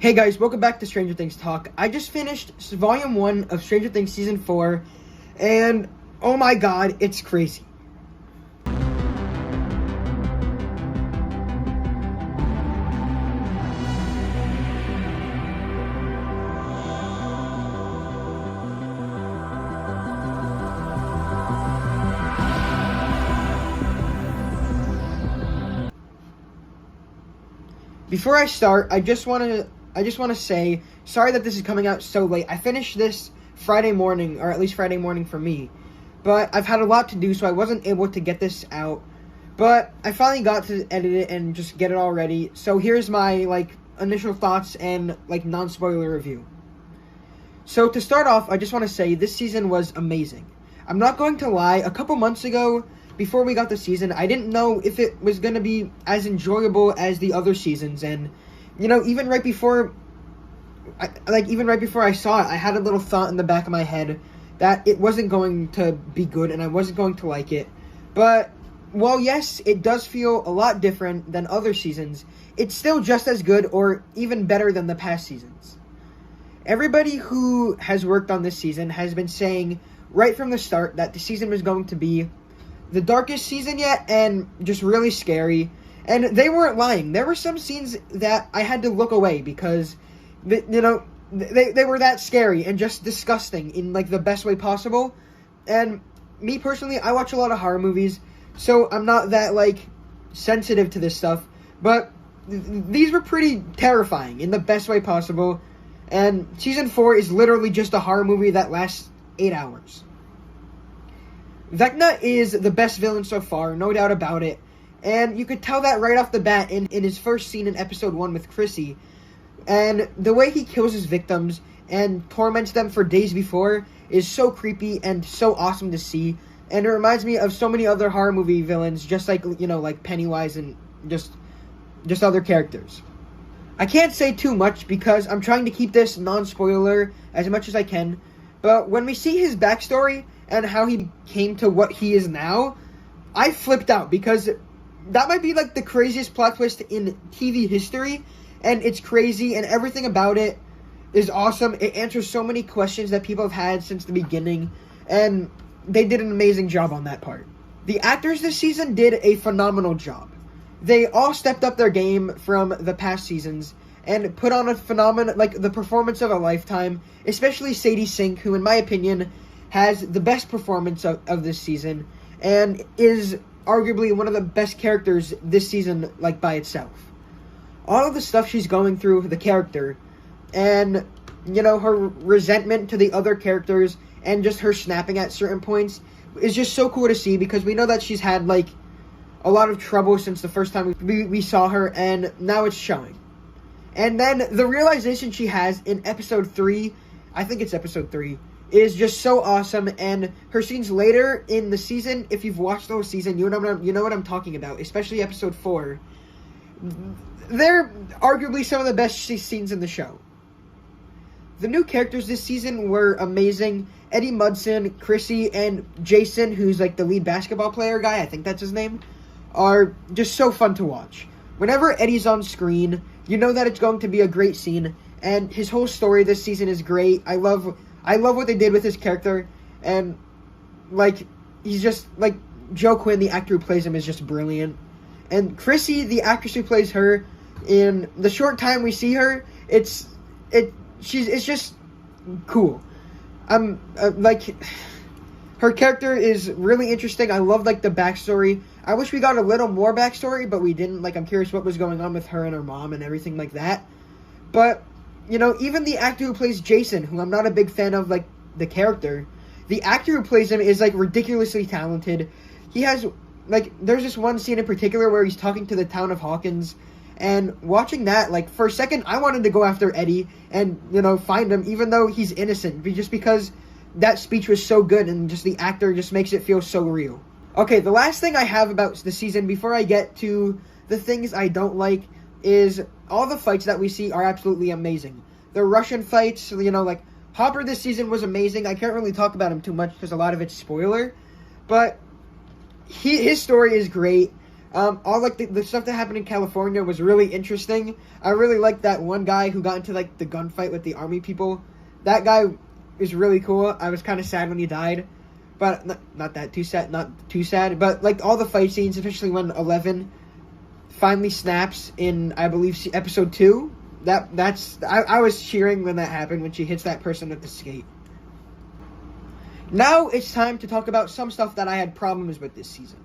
Hey guys, welcome back to Stranger Things Talk. I just finished Volume 1 of Stranger Things Season 4, and oh my god, it's crazy. Before I start, I just want to say, sorry that this is coming out so late. I finished this Friday morning, or at least Friday morning for me. But I've had a lot to do, so I wasn't able to get this out. But I finally got to edit it and just get it all ready. So here's my, initial thoughts and, non-spoiler review. So to start off, I just want to say this season was amazing. I'm not going to lie, a couple months ago, before we got the season, I didn't know if it was going to be as enjoyable as the other seasons, and, even right before I saw it, I had a little thought in the back of my head that it wasn't going to be good, and I wasn't going to like it, but, while yes, it does feel a lot different than other seasons, it's still just as good, or even better than the past seasons. Everybody who has worked on this season has been saying, right from the start, that the season was going to be the darkest season yet, and just really scary. And they weren't lying. There were some scenes that I had to look away because, they were that scary and just disgusting in, the best way possible. And me personally, I watch a lot of horror movies, so I'm not that, sensitive to this stuff. But these were pretty terrifying in the best way possible. And Season 4 is literally just a horror movie that lasts 8 hours. Vecna is the best villain so far, no doubt about it, and you could tell that right off the bat in his first scene in Episode 1 with Chrissy, and the way he kills his victims and torments them for days before is so creepy and so awesome to see, and it reminds me of so many other horror movie villains, just like Pennywise and just other characters. I can't say too much because I'm trying to keep this non-spoiler as much as I can, but when we see his backstory and how he came to what he is now, I flipped out because that might be the craziest plot twist in TV history, and it's crazy and everything about it is awesome. It answers so many questions that people have had since the beginning, and they did an amazing job on that part. The actors this season did a phenomenal job. They all stepped up their game from the past seasons and put on a phenomenal, the performance of a lifetime, especially Sadie Sink, who in my opinion has the best performance of this season, and is arguably one of the best characters this season, by itself. All of the stuff she's going through, the character, and, her resentment to the other characters, and just her snapping at certain points, is just so cool to see, because we know that she's had, a lot of trouble since the first time we saw her, and now it's showing. And then the realization she has in Episode 3, I think it's Episode 3, is just so awesome, and her scenes later in the season, if you've watched the whole season, you know what I'm talking about, especially Episode 4. They're arguably some of the best scenes in the show. The new characters this season were amazing. Eddie Munson, Chrissy, and Jason, who's the lead basketball player guy, I think that's his name, are just so fun to watch. Whenever Eddie's on screen, you know that it's going to be a great scene, and his whole story this season is great. I love what they did with his character, and, he's just, Joe Quinn, the actor who plays him, is just brilliant. And Chrissy, the actress who plays her, in the short time we see her, it's just cool. Her character is really interesting. I love, the backstory. I wish we got a little more backstory, but we didn't. I'm curious what was going on with her and her mom and everything like that. But even the actor who plays Jason, who I'm not a big fan of, the character, the actor who plays him is, ridiculously talented. He has, there's this one scene in particular where he's talking to the town of Hawkins, and watching that, for a second, I wanted to go after Eddie and, find him, even though he's innocent, just because that speech was so good, and just the actor just makes it feel so real. Okay, the last thing I have about the season, before I get to the things I don't like, is all the fights that we see are absolutely amazing. The Russian fights, Hopper this season was amazing. I can't really talk about him too much because a lot of it's spoiler, but his story is great. All like the stuff that happened in California was really interesting. I really liked that one guy who got into like the gunfight with the army people. That guy is really cool. I was kind of sad when he died, but not too sad. But like all the fight scenes, especially when 11 finally snaps in, I believe, episode 2. I was cheering when that happened, when she hits that person with the skate. Now it's time to talk about some stuff that I had problems with this season.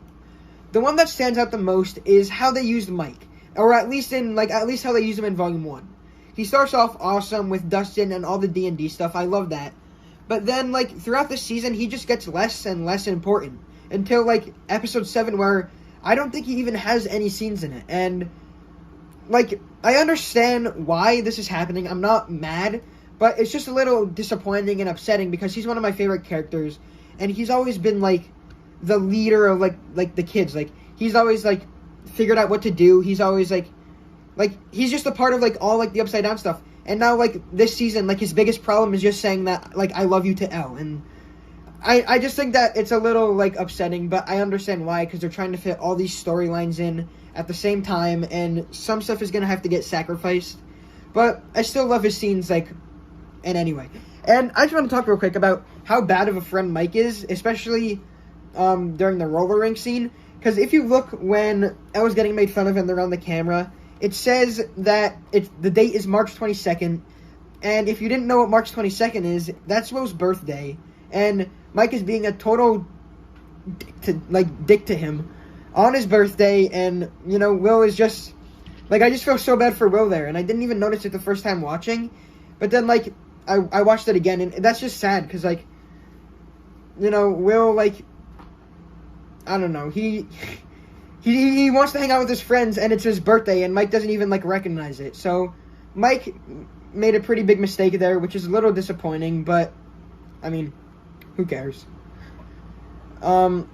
The one that stands out the most is how they used Mike, or at least how they used him in Volume 1. He starts off awesome with Dustin and all the D&D stuff. I love that. But then, like, throughout the season, he just gets less and less important until, like, episode 7, where I don't think he even has any scenes in it. And, like, I understand why this is happening. I'm not mad, but it's just a little disappointing and upsetting because he's one of my favorite characters, and he's always been, like, the leader of, like the kids. Like, he's always, like, figured out what to do. He's always, like, he's just a part of, like, all, like, the Upside Down stuff. And now, like, this season, like, his biggest problem is just saying that, like, I love you to Elle. And I just think that it's a little, like, upsetting, but I understand why, because they're trying to fit all these storylines in at the same time, and some stuff is going to have to get sacrificed. But I still love his scenes, like, and anyway. And I just want to talk real quick about how bad of a friend Mike is, especially during the roller rink scene. Because if you look when Elle was getting made fun of and they're on the camera, it says that the date is March 22nd. And if you didn't know what March 22nd is, that's Will's birthday. And Mike is being a total dick to him on his birthday. And, you know, Will is just, like, I just feel so bad for Will there. And I didn't even notice it the first time watching. But then, like, I watched it again, and that's just sad. Because, like, you know, Will, like, I don't know, he wants to hang out with his friends, and it's his birthday, and Mike doesn't even, like, recognize it. So, Mike made a pretty big mistake there, which is a little disappointing, but, I mean, who cares? And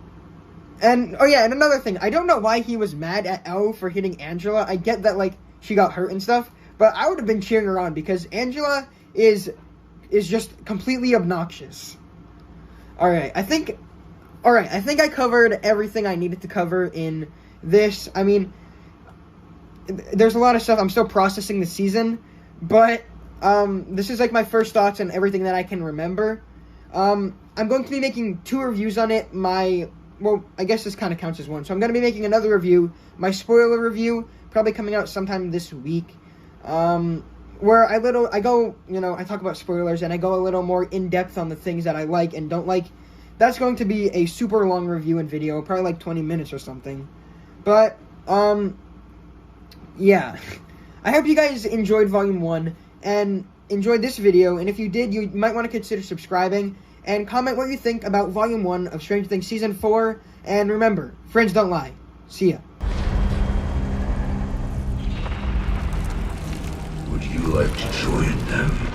another thing, I don't know why he was mad at Elle for hitting Angela. I get that, like, she got hurt and stuff, but I would have been cheering her on, because Angela is just completely obnoxious. Alright, I think I covered everything I needed to cover in this. I mean, there's a lot of stuff. I'm still processing the season, but this is like my first thoughts on everything that I can remember. I'm going to be making 2 reviews on it. Well, I guess this kind of counts as one. So I'm going to be making another review, my spoiler review, probably coming out sometime this week, where I go, you know, I talk about spoilers, and I go a little more in-depth on the things that I like and don't like. That's going to be a super long review and video, probably like 20 minutes or something. But, yeah. I hope you guys enjoyed Volume 1 and enjoyed this video, and if you did, you might want to consider subscribing, and comment what you think about Volume 1 of Stranger Things Season 4, and remember, friends don't lie. See ya. Would you like to join them?